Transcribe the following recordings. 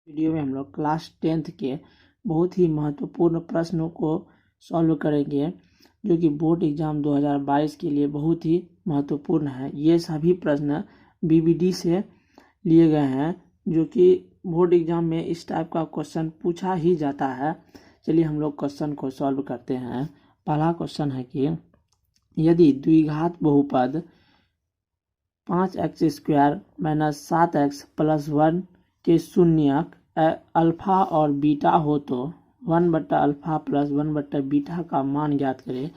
Video में हम लोग क्लास 10th के बहुत ही महत्वपूर्ण प्रश्नों को सॉल्व करेंगे जो कि बोर्ड एग्जाम 2022 के लिए बहुत ही महत्वपूर्ण है। ये सभी प्रश्न बीबीडी से लिए गए हैं जो कि बोर्ड एग्जाम में इस टाइप का क्वेश्चन पूछा ही जाता है। चलिए हम लोग क्वेश्चन को सॉल्व करते हैं। पहला क्वेश्चन है कि यदि द्विघात बहुपद 5x² - 7x + 1 के शून्यक अल्फा और बीटा हो तो 1/अल्फा + 1/बीटा का मान ज्ञात करें।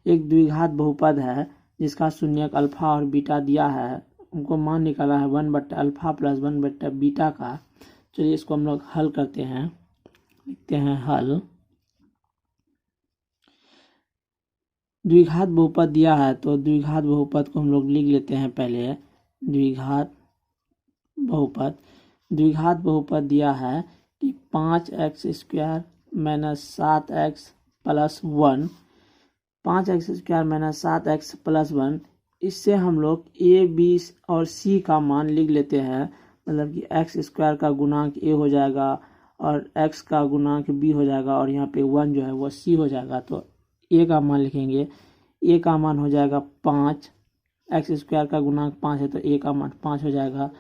एक द्विघात बहुपद है जिसका शून्यक अल्फा और बीटा दिया है, उनको मान निकाला है 1/अल्फा + 1/बीटा का। चलिए इसको हम लोग हल करते हैं। लिखते हैं हल। द्विघात बहुपद दिया है तो द्विघात बहुपद को हम लोग लिख लेते हैं। पहले द्विघात बहुपद दिया है कि 5x² - 7x + 1, 5x² - 7x + 1। इससे हम लोग a, b और c का मान लिख लेते हैं। मतलब कि x² का गुणांक a हो जाएगा और x का गुणांक b हो जाएगा और यहाँ पे 1 जो है वो c हो जाएगा। तो a का मान लिखेंगे। a का मान हो जाएगा 5, x² का गुणांक 5 है तो a का मान 5 हो जाएगा।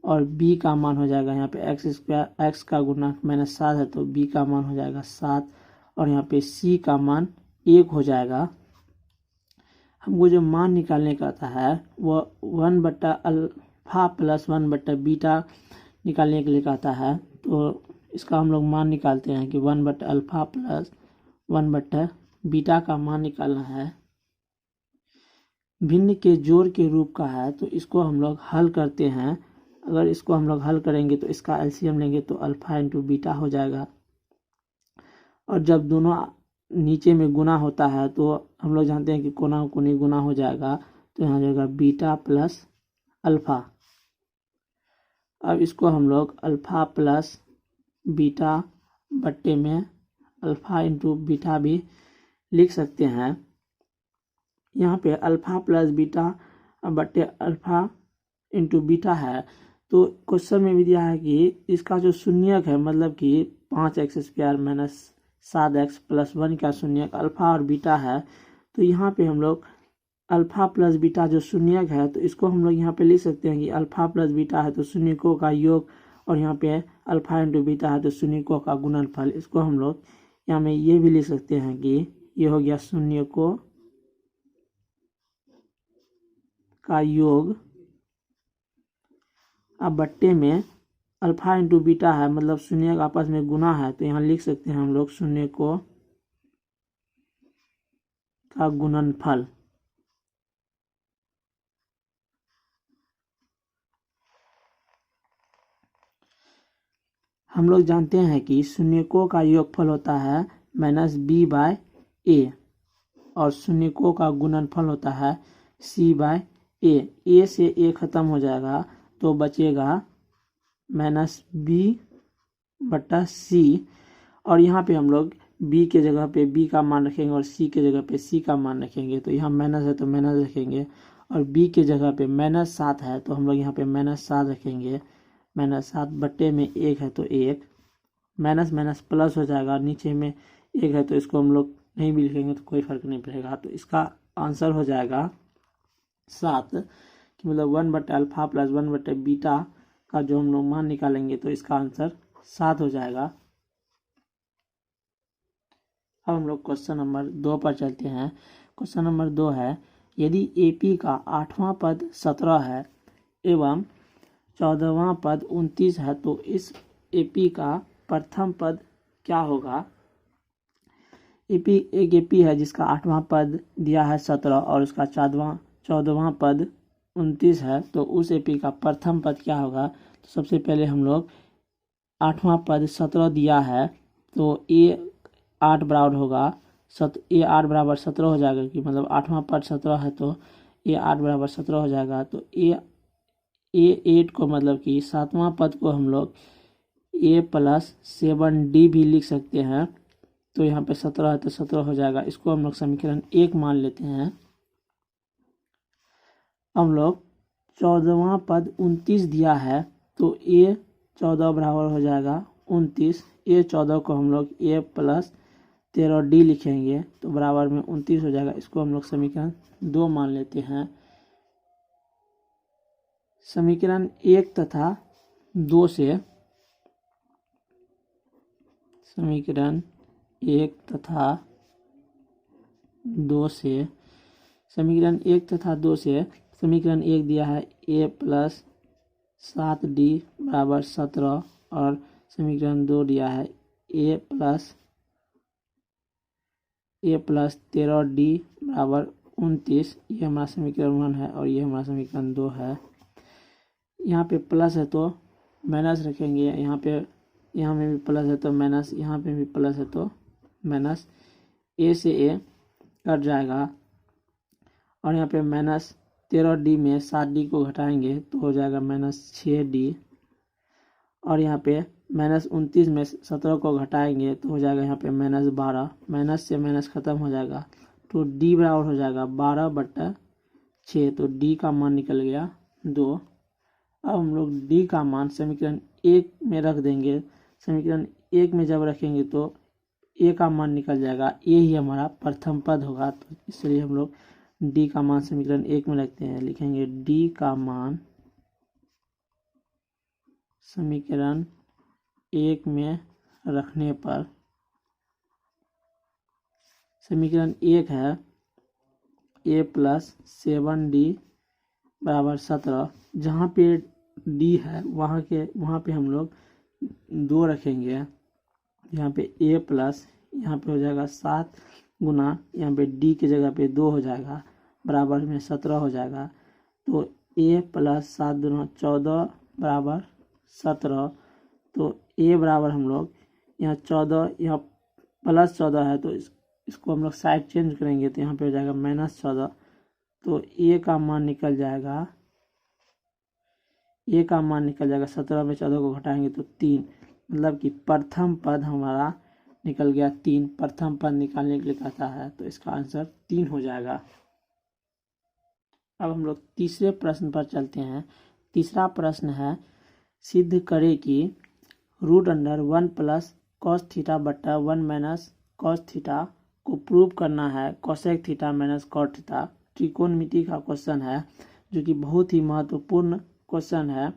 और b का मान हो जाएगा यहाँ पे x का गुणांक -7 है तो b का मान हो जाएगा 7 और यहाँ पे c का मान 1 हो जाएगा। हमको जो मान निकालने का आता है वो 1/अल्फा + 1/बीटा निकालने के लिए कहता है। तो इसका हम लोग मान निकालते हैं कि 1/अल्फा + 1/बीटा का मान निकालना है। भिन्न के जोड़ के रूप का है तो इसको हम लोग हल करते हैं। अगर इसको हम लोग हल करेंगे तो इसका एलसीएम लेंगे तो अल्फा × बीटा हो जाएगा। और जब दोनों नीचे में गुना होता है तो हम लोग जानते हैं कि कोना कोनी गुना हो जाएगा तो यहाँ जाएगा बीटा + अल्फा। अब इसको हम लोग अल्फा + बीटा बट्टे में अल्फा × बीटा भी लिख सकते हैं। यहाँ पे अल्फा + बीटा बट्टे अल्फा × बीटा है। तो क्वेश्चन में भी दिया है कि इसका जो शून्यक है मतलब कि 5x² - 7x + 1 का शून्यक अल्फा और बीटा है। तो यहाँ पे हम लोग अल्फा + बीटा जो शून्यक है तो इसको हम लोग यहाँ पे लिख सकते हैं कि अल्फा + बीटा है तो शून्यकों का योग और यहाँ पे अल्फा × बीटा है तो शून्यकों का गुणनफल। इसको हम लोग यहाँ में ये भी लिख सकते हैं कि ये हो गया शून्यकों का योग। अब बट्टे में अल्फा × बीटा है मतलब शून्य आपस में गुना है तो यहाँ लिख सकते हैं हम लोग शून्यकों का गुणनफल। हम लोग जानते हैं कि शून्यकों का योगफल होता है -b/a और शून्यकों का गुणनफल होता है c/a। a से a खत्म हो जाएगा तो बचेगा -b/c। और यहाँ पे हम लोग b के जगह पे b का मान रखेंगे और c के जगह पे c का मान रखेंगे। तो यहाँ माइनस है तो माइनस रखेंगे और b के जगह पे -7 है तो हम लोग यहाँ पे -7 रखेंगे। -7 बट्टे में 1 है तो 1, माइनस माइनस प्लस हो जाएगा। नीचे में 1 है तो इसको हम लोग नहीं भी लिखेंगे तो कोई फर्क नहीं पड़ेगा। तो इसका आंसर हो जाएगा 7 कि मतलब 1/अल्फा + 1/बीटा का जो हम लोग मान निकालेंगे तो इसका आंसर 7 हो जाएगा। अब हम लोग क्वेश्चन नंबर 2 पर चलते हैं। क्वेश्चन नंबर 2 है यदि AP का 8वां पद 17 है एवं 14वां पद 29 है तो इस AP का प्रथम पद क्या होगा। एक AP है जिसका 8वां पद दिया है 17 और उसका 14वां पद 29 है तो उस AP का प्रथम पद क्या होगा। तो सबसे पहले हम लोग 8वां पद 17 दिया है तो A 8 बराबर होगा A 8 बराबर 17 हो जाएगा कि मतलब 8वां पद 17 है तो A 8 बराबर 17 हो जाएगा। तो A 8 को मतलब कि 7वां पद को हम लोग A + 7D भी लिख सकते हैं। तो यहाँ पे 17 है तो 17 हो जाएगा। इसको हम लोग समीकरण 1 मान लेते हैं। हम लोग 14वां पद 29 दिया है तो A 14 बराबर हो जाएगा 29, A14 को हम लोग A प्लस 13D लिखेंगे तो बराबर में 29 हो जाएगा। इसको हम लोग समीकरण 2 मान लेते हैं। समीकरण 1 तथा 2 से समीकरण 1 तथा 2 से समीकरण 1 तथा 2 से समीकरण 1 दिया है A प्लस 7D बराबर 17 और समीकरण 2 दिया है A प्लस 13D बराबर 29। ये हमारा समीकरण 1 है और ये हमारा समीकरण 2 है। यहाँ पे प्लस है तो माइनस रखेंगे, यहाँ में भी प्लस है तो माइनस, यहाँ पे भी प्लस है तो माइनस। A से A कट जाएगा और यहाँ पे माइनस 13D में 7D को घटाएंगे तो हो जाएगा माइनस 6D और यहाँ पे माइनस 29 में 17 को घटाएंगे तो हो जाएगा यहाँ पे माइनस 12। माइनस से माइनस खत्म हो जाएगा तो D बराबर हो जाएगा 12/6। तो D का मान निकल गया 2। अब हम लोग D का मान समीकरण 1 में रख देंगे। समीकरण 1 में जब रखेंगे तो A का मान निकल जाएगा, A ही हमारा प्रथम पद होगा। तो इसलिए हम लोग D का मान समीकरण 1 में रखते हैं। लिखेंगे D का मान समीकरण 1 में रखने पर समीकरण 1 है A प्लस 7D बराबर 17। जहाँ पे D है वहाँ पे हम लोग 2 रखेंगे। यहाँ पे A प्लस, यहाँ पे हो जाएगा 7 गुना, यहाँ पे D की जगह पे 2 हो जाएगा बराबर में 17 हो जाएगा। तो A प्लस 7 दूना 14 बराबर 17। तो A बराबर हम लोग यहाँ 14, यहाँ प्लस 14 है तो इसको हम लोग साइड चेंज करेंगे तो यहाँ पे हो जाएगा माइनस 14। तो A का मान निकल जाएगा, A का मान निकल जाएगा 17 में 14 को घटाएंगे तो 3, मतलब कि प्रथम पद हमारा निकल गया 3। प्रथम पद निकालने के लिए कहता है तो इसका आंसर 3 हो जाएगा। अब हम लोग तीसरे प्रश्न पर चलते हैं। तीसरा प्रश्न है, सिद्ध करें कि √1 प्लस कॉस थीटा बट्टा 1 माइनस कॉस थीटा को प्रूव करना है cosec theta minus cot theta. त्रिकोणमिति का क्वेश्चन है जो कि बहुत ही महत्वपूर्ण क्वेश्चन है।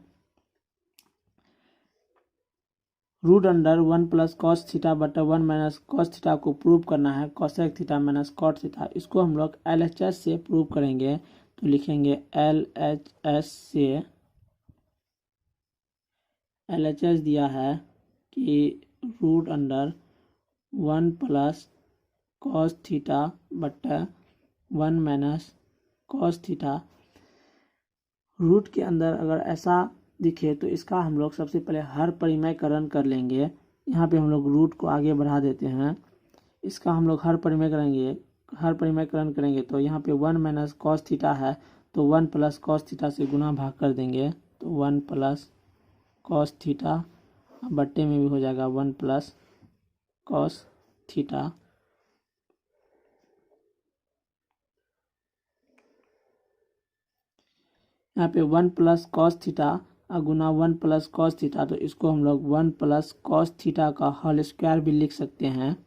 √1 प्लस कॉस थीटा बट्टा 1 माइनस कॉस थीटा को प्रूव करना है cosec theta minus cot theta. इसको हम लोग LHS से प्रूव करेंगे तो लिखेंगे LHS दिया है कि √1 प्लस कॉस थीटा बट्टा 1 माइनस कॉस थीटा। रूट के अंदर अगर ऐसा दिखे तो इसका हम लोग सबसे पहले हर परिमेयकरण कर लेंगे। यहाँ पे हम लोग रूट को आगे बढ़ा देते हैं। इसका हम लोग हर परिमेयकरण करेंगे तो यहाँ पे 1 माइनस कॉस थीटा है तो 1 प्लस कॉस थीटा से गुना भाग कर देंगे तो 1 प्लस कॉस थीटा बट्टे में भी हो जाएगा 1 प्लस कॉस थीटा। यहाँ पे 1 प्लस कॉस थीटा गुना 1 प्लस कॉस थीटा, तो इसको हम लोग 1 प्लस कॉस थीटा का होल स्क्वायर भी लिख सकते हैं।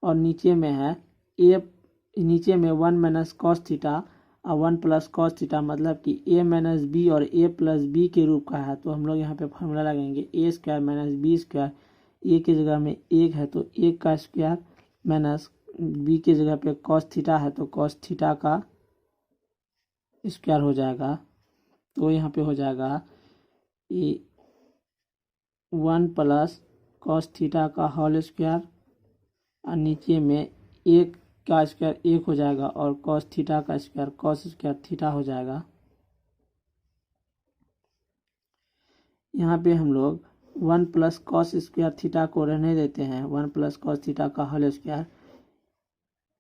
और नीचे में है नीचे में 1 माइनस कॉस थीटा और 1 प्लस कॉस थीटा, मतलब कि a माइनस बी और a प्लस बी के रूप का है। तो हम लोग यहाँ पे फॉर्मूला लगाएंगे a square minus b square. a की जगह में 1 है तो 1 का स्क्वायर माइनस b की जगह पे कॉस थीटा है तो कॉस थीटा का स्क्वायर हो जाएगा। तो यहाँ पे हो जाएगा 1 प्लस कॉस थीटा का होल स्क्वायर और नीचे में 1 का स्क्वायर 1 हो जाएगा और कॉस थीटा का स्क्वायर कॉस स्क्वायर थीटा हो जाएगा। यहाँ पे हम लोग 1 प्लस कॉस स्क्वायर थीटा को रहने देते हैं, 1 प्लस कॉस थीटा का होल स्क्वायर।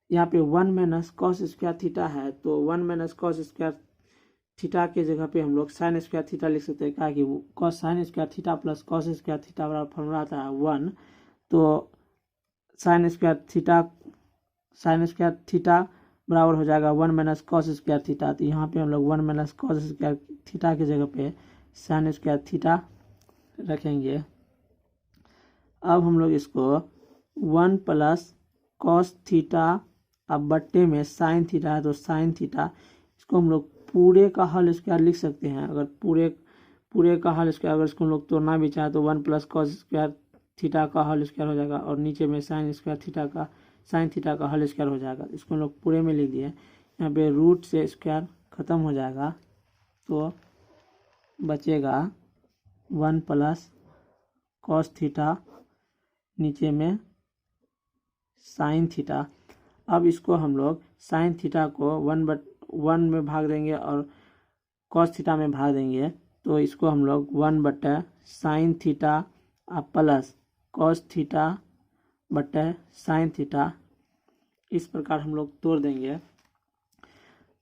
यहाँ पे 1 माइनस कॉस स्क्वायर थीटा है तो 1 माइनस कॉस स्क्वायर थीटा के जगह पे हम लोग साइन स्क्वायर थीटा लिख सकते हैं, क्या कि cos sine square theta plus cos square theta बराबर फॉर्मूला आता है 1। तो साइन स्क्वायर थीटा बराबर हो जाएगा 1 माइनस कॉस स्क्वायर थीटा। तो यहाँ पे हम लोग 1 माइनस कॉस स्क्वायर थीटा की जगह पे साइन स्क्वायर थीटा रखेंगे। अब हम लोग इसको 1 प्लस कॉस थीटा, अब बट्टे में साइन थीटा है तो साइन थीटा, इसको हम लोग पूरे का होल स्क्वायर लिख सकते हैं। अगर पूरे का होल स्क्वायर अगर इसको हम लोग तोड़ना भी चाहे तो 1 प्लस कॉस स्क्वायर थीटा का होल स्क्वायर हो जाएगा और नीचे में साइन थीटा का होल स्क्वायर हो जाएगा। इसको हम लोग पूरे में लिख दिए। यहाँ पे रूट से स्क्वायर ख़त्म हो जाएगा तो बचेगा 1 प्लस कॉस थीटा, नीचे में साइन थीटा। अब इसको हम लोग साइन थीटा को 1 में भाग देंगे और कॉस थीटा में भाग देंगे तो इसको हम लोग 1 बटे sine theta plus cos theta बटे साइन थीटा, इस प्रकार हम लोग तोड़ देंगे।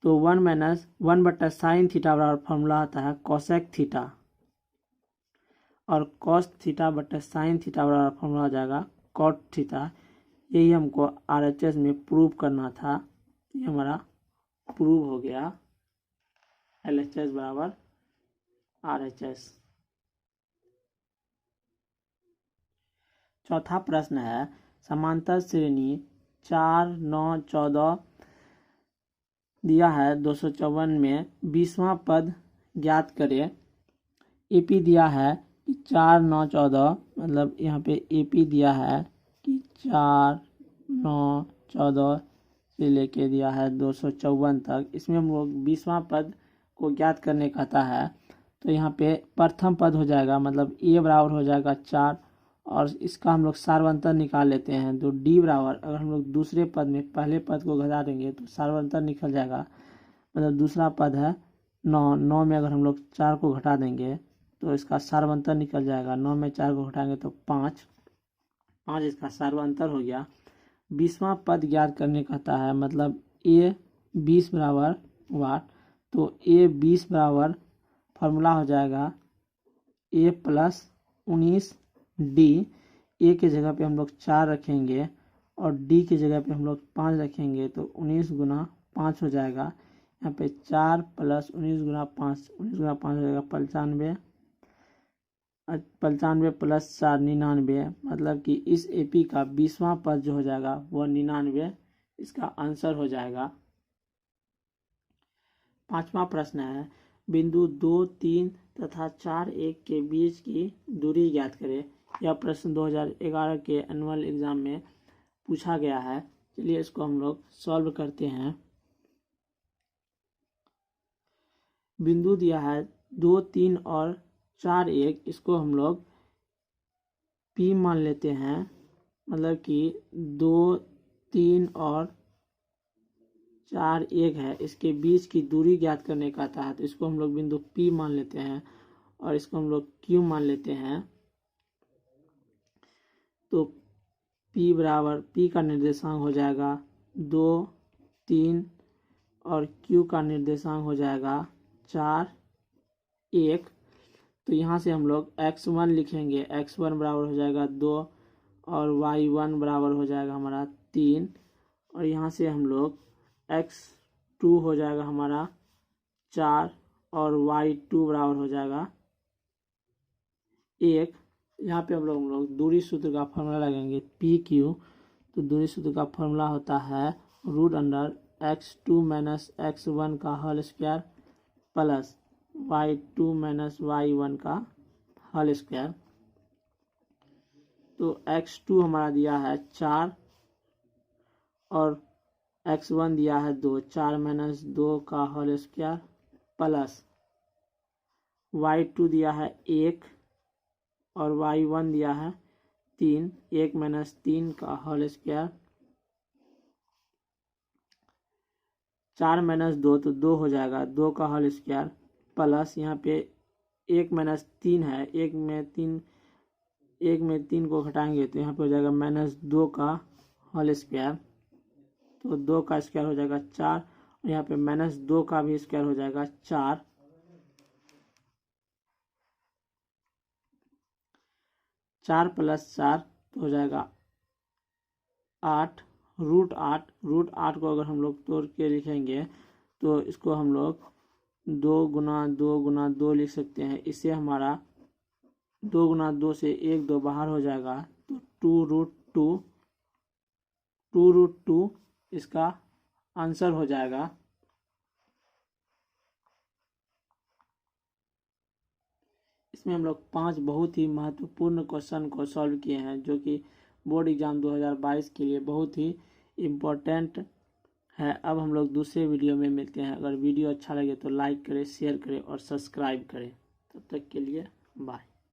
तो 1 बटे साइन थीटा बराबर फॉर्मूला आता है कोसेक थीटा, और कॉस थीटा बटे साइन थीटा बराबर फॉर्मूला आ जाएगा कॉट थीटा। यही हमको RHS में प्रूव करना था, ये हमारा प्रूव हो गया। LHS बराबर RHS। चौथा प्रश्न है समांतर श्रेणी 4, 9, 14 दिया है 254 में 20वां पद ज्ञात करें। AP दिया है कि 4, 9, 14, मतलब यहाँ पे AP दिया है कि 4, 9, 14 से लेके दिया है 254 तक। इसमें हम लोग 20वां पद को ज्ञात करने कहता है तो यहाँ पे प्रथम पद हो जाएगा, मतलब A बराबर हो जाएगा 4 और इसका हम लोग सार्वंतर निकाल लेते हैं तो D बराबर, अगर हम लोग दूसरे पद में पहले पद को घटा देंगे तो सार्वंतर निकल जाएगा। मतलब दूसरा पद है 9 में अगर हम लोग 4 को घटा देंगे तो इसका सार्वंतर निकल जाएगा। 9 में 4 को घटाएंगे तो 5 इसका सार्वंतर हो गया। 20वां पद ज्ञात करने कहता है, मतलब A 20 बराबर वाट, तो A 20 बराबर फार्मूला हो जाएगा A प्लस 19D। A के जगह पे हम लोग 4 रखेंगे और D के जगह पे हम लोग 5 रखेंगे तो 19 गुना 5 हो जाएगा। यहाँ पे 4 प्लस 19 गुना 5 हो जाएगा 95, 95 प्लस 4 99, मतलब कि इस AP का 20वां पद जो हो जाएगा वो 99 इसका आंसर हो जाएगा। 5वां प्रश्न है बिंदु 2, 3 तथा 4, 1 के बीच की दूरी ज्ञात करें। यह प्रश्न 2011 के एनुअल एग्जाम में पूछा गया है। चलिए इसको हम लोग सॉल्व करते हैं। बिंदु दिया है 2, 3 और 4, 1, इसको हम लोग P मान लेते हैं, मतलब कि 2, 3 और 4, 1 है, इसके बीच की दूरी ज्ञात करने का आता है तो इसको हम लोग बिंदु P मान लेते हैं और इसको हम लोग Q मान लेते हैं। तो P बराबर, P का निर्देशांक हो जाएगा 2, 3 और Q का निर्देशांक हो जाएगा 4, 1। तो यहाँ से हम लोग x1 लिखेंगे, x1 बराबर हो जाएगा 2 और y1 बराबर हो जाएगा हमारा 3, और यहाँ से हम लोग x2 हो जाएगा हमारा 4 और y2 बराबर हो जाएगा 1। यहाँ पे हम लोग दूरी सूत्र का फॉर्मूला लगाएंगे PQ। तो दूरी सूत्र का फॉर्मूला होता है √x2 माइनस x1 का whole square plus y2 minus y1 का होल स्क्वायर। तो x2 हमारा दिया है 4 और x1 दिया है 2, 4 माइनस 2 का होल स्क्वायर प्लस y2 दिया है 1 और y1 दिया है 3, 1 माइनस 3 का होल स्क्वायर, 4 माइनस 2 तो 2 हो जाएगा, 2 का होल स्क्वायर प्लस यहाँ पे 1 माइनस 3 है, 1 में 3 को घटाएंगे तो यहाँ पे हो जाएगा माइनस 2 का होल स्क्वायर। तो 2 का स्क्वायर हो जाएगा 4 और यहाँ पे माइनस 2 का भी स्क्वायर हो जाएगा 4। 4 प्लस 4 तो हो जाएगा 8, √8 को अगर हम लोग तोड़ के लिखेंगे तो इसको हम लोग 2 गुना 2 गुना 2 लिख सकते हैं। इससे हमारा 2 गुना 2 से 1 2 बाहर हो जाएगा, तो 2√2 इसका आंसर हो जाएगा। इसमें हम लोग 5 बहुत ही महत्वपूर्ण क्वेश्चन को सॉल्व किए हैं, जो कि बोर्ड एग्जाम 2022 के लिए बहुत ही इम्पोर्टेंट है। अब हम लोग दूसरे वीडियो में मिलते हैं। अगर वीडियो अच्छा लगे तो लाइक करें, शेयर करें और सब्सक्राइब करें। तब तक के लिए बाय।